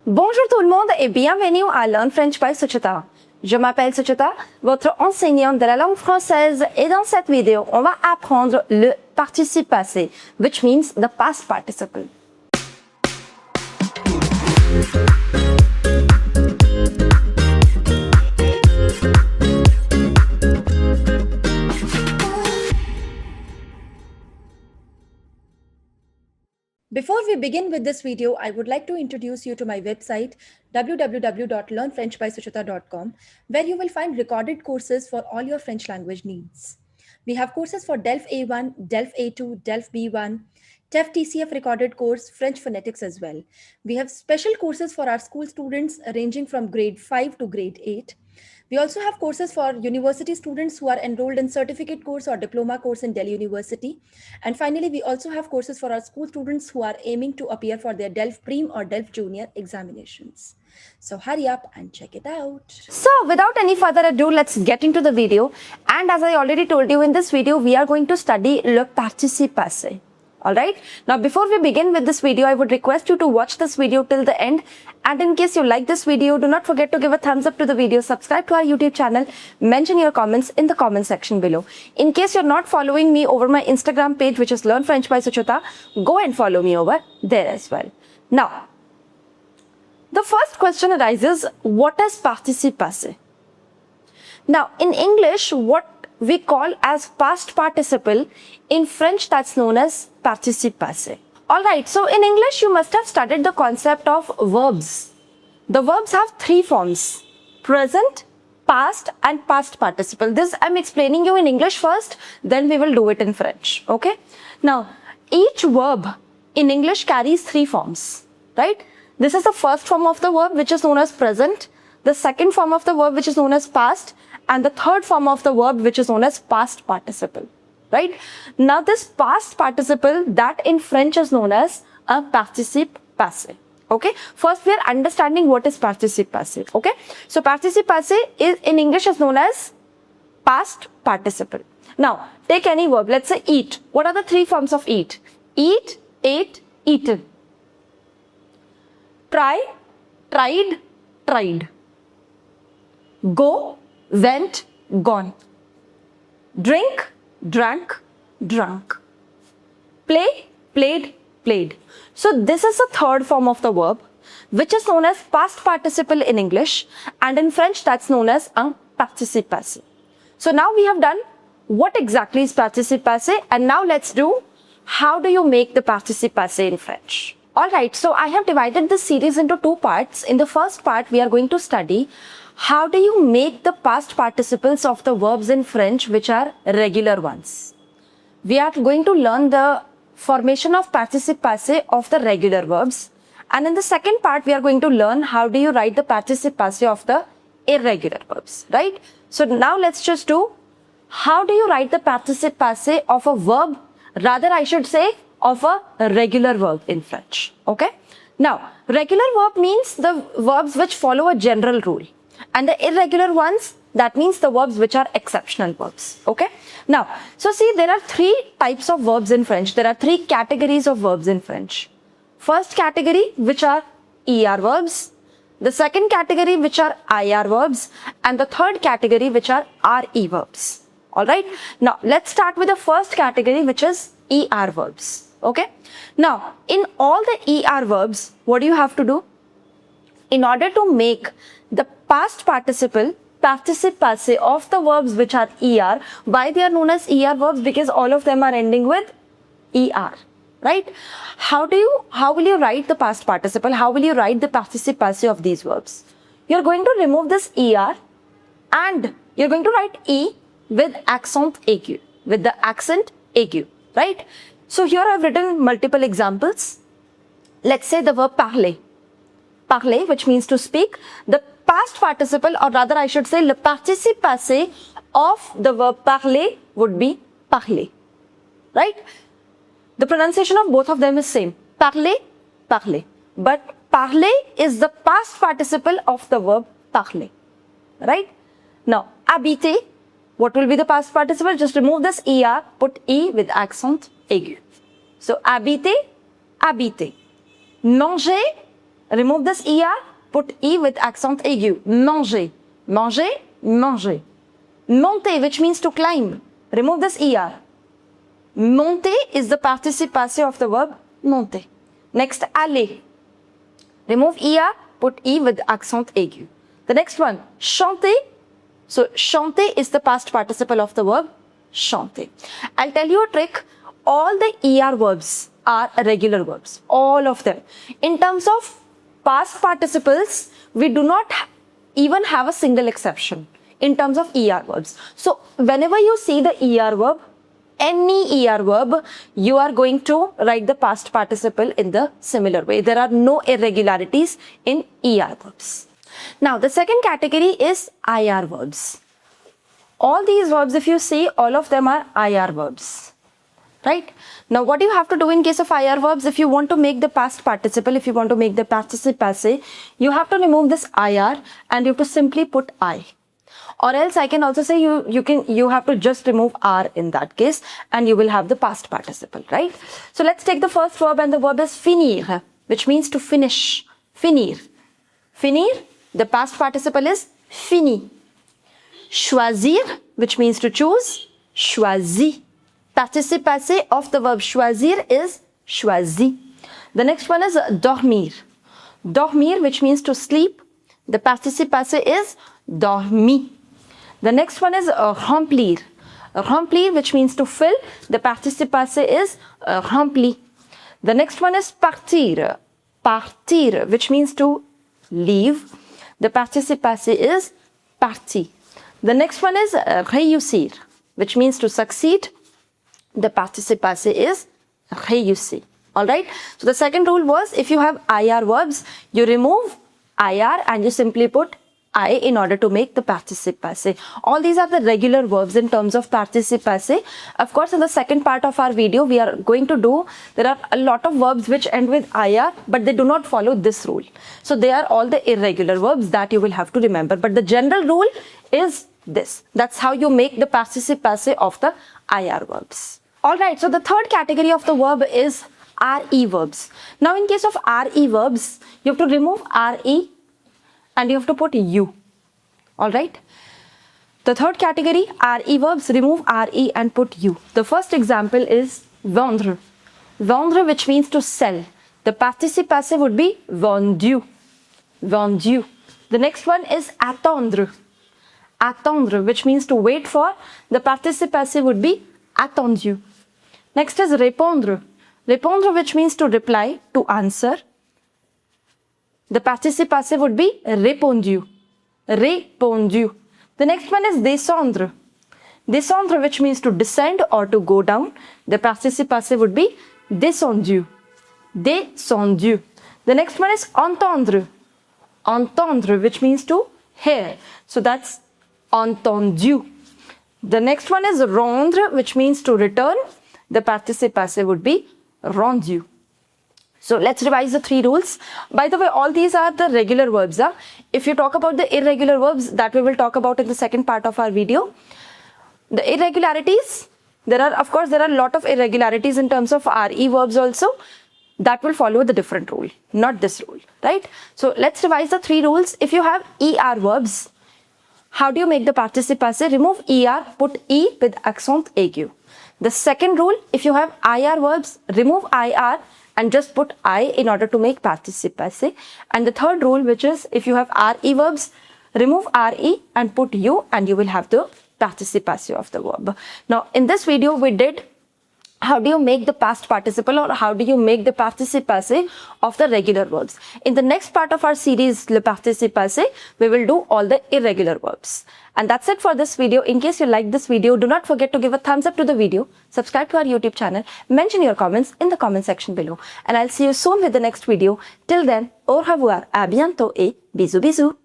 Bonjour tout le monde et bienvenue à Learn French by Suchita. Je m'appelle Suchita, votre enseignante de la langue française, et dans cette vidéo, on va apprendre le participe passé, which means the past participle. Before we begin with this video, I would like to introduce you to my website www.learnfrenchbysuchita.com, where you will find recorded courses for all your French language needs. We have courses for DELF A1, DELF A2, DELF B1, TEF TCF recorded course, French phonetics as well. We have special courses for our school students ranging from grade 5 to grade 8. We also have courses for university students who are enrolled in certificate course or diploma course in Delhi University. And finally, we also have courses for our school students who are aiming to appear for their DELF Prim or DELF Junior examinations. So hurry up and check it out. So without any further ado, let's get into the video. And as I already told you, in this video, we are going to study le participe passé. Alright, now before we begin with this video, I would request you to watch this video till the end. And in case you like this video, do not forget to give a thumbs up to the video, subscribe to our YouTube channel, mention your comments in the comment section below. In case you're not following me over my Instagram page, which is Learn French by Suchita, go and follow me over there as well. Now, the first question arises, what is participe passé? Now, in English, what we call as past participle, in French that's known as participe passé. Alright, so in English you must have studied the concept of verbs. The verbs have three forms: present, past and past participle. This I'm explaining you in English first, then we will do it in French. Okay? Now, each verb in English carries three forms, right? This is the first form of the verb, which is known as present, the second form of the verb, which is known as past, and the third form of the verb, which is known as past participle, right? Now, this past participle, that in French is known as a participe passé, okay? First, we are understanding what is participe passé, okay? So, participe passé is in English is known as past participle. Now, take any verb, let's say eat. What are the three forms of eat? Eat, ate, eaten. Try, tried, tried. Go, went, gone. Drink, drank, drunk. Play, played, played. So this is the third form of the verb, which is known as past participle in English, and in French that's known as un participe passé. So now we have done what exactly is participe passé, and now let's do how do you make the participe passé in French. Alright, so I have divided this series into two parts. In the first part, we are going to study how do you make the past participles of the verbs in French which are regular ones. We are going to learn the formation of participe passé of the regular verbs. And in the second part, we are going to learn how do you write the participe passé of the irregular verbs, right? So now let's just do how do you write the participe passé of a verb, rather I should say of a regular verb in French, okay? Now, regular verb means the verbs which follow a general rule. And the irregular ones, that means the verbs which are exceptional verbs, okay? Now, so see, there are three types of verbs in French. There are three categories of verbs in French. First category, which are ER verbs. The second category, which are IR verbs. And the third category, which are RE verbs. Alright? Now, let's start with the first category, which is ER verbs. Okay? Now, in all the ER verbs, what do you have to do? In order to make the past participle, participe passé of the verbs which are ER, why they are known as ER verbs? Because all of them are ending with ER, right? How will you write the past participle? How will you write the participe passé of these verbs? You're going to remove this ER and you're going to write E with accent aigu, with the accent aigu, right? So here I've written multiple examples. Let's say the verb parler. Parler, which means to speak. The past participle, or rather I should say le participe passé of the verb parler would be parler, right? The pronunciation of both of them is same. Parler, parler. But parler is the past participle of the verb parler, right? Now, habiter, what will be the past participle? Just remove this ER, put E with accent aigu. So, habiter, habiter. Manger, Remove this ER, put E with accent aigu. Manger, manger, manger. Monter, which means to climb. Remove this ER. Monter is the participe passé of the verb monter. Next, aller. Remove ER, put E with accent aigu. The next one, chanter. So, chanter is the past participle of the verb chanter. I'll tell you a trick. All the ER verbs are regular verbs. All of them. In terms of past participles, we do not even have a single exception in terms of ER verbs. So, whenever you see the ER verb, any ER verb, you are going to write the past participle in the similar way. There are no irregularities in ER verbs. Now, the second category is IR verbs. All these verbs, if you see, all of them are IR verbs. Right? Now, what you have to do in case of IR verbs, if you want to make the past participle, if you want to make the participe passé, you have to remove this IR and you have to simply put I. Or else I can also say you have to just remove R in that case and you will have the past participle, right? So let's take the first verb, and the verb is finir, which means to finish. Finir. Finir, the past participle is fini. Choisir, which means to choose. Choisi. Participe passé of the verb choisir is choisi. The next one is dormir. Dormir, which means to sleep. The participe passé is dormi. The next one is remplir. Remplir, which means to fill. The participe passé is rempli. The next one is partir. Partir, which means to leave. The participe passé is parti. The next one is réussir, which means to succeed. The participe passé is réussi. Alright? So the second rule was, if you have IR verbs, you remove IR and you simply put I in order to make the participe passé. All these are the regular verbs in terms of participe passé. Of course, in the second part of our video, we are going to do, there are a lot of verbs which end with IR, but they do not follow this rule. So they are all the irregular verbs that you will have to remember. But the general rule is this. That's how you make the participe passé of the IR verbs. Alright, so the third category of the verb is RE verbs. Now in case of RE verbs, you have to remove RE and you have to put U. Alright. The third category, RE verbs, remove RE and put U. The first example is vendre. Vendre, which means to sell. The participe passé would be vendu. Vendu. The next one is attendre. Attendre, which means to wait for. The participe passé would be attendu. Next is répondre. Répondre, which means to reply, to answer. The participe passé would be répondu. Répondu. The next one is descendre. Descendre, which means to descend or to go down. The participe passé would be descendu. Descendu. The next one is entendre. Entendre, which means to hear. So that's entendu. The next one is rendre, which means to return. The participe passé would be rendu. So let's revise the three rules. By the way, all these are the regular verbs. If you talk about the irregular verbs, that we will talk about in the second part of our video. The irregularities, there are a lot of irregularities in terms of RE verbs also. That will follow the different rule, not this rule, right? So let's revise the three rules. If you have ER verbs, how do you make the participe passé? Remove ER, put E with accent aigu. The second rule, if you have IR verbs, remove IR and just put I in order to make participe passé. And the third rule, which is if you have RE verbs, remove RE and put U and you will have the participe passé of the verb. Now in this video we did how do you make the past participle or how do you make the participe passé of the regular verbs. In the next part of our series, Le Participe Passé, we will do all the irregular verbs. And that's it for this video. In case you like this video, do not forget to give a thumbs up to the video, subscribe to our YouTube channel, mention your comments in the comment section below. And I'll see you soon with the next video. Till then, au revoir, à bientôt et bisous bisous.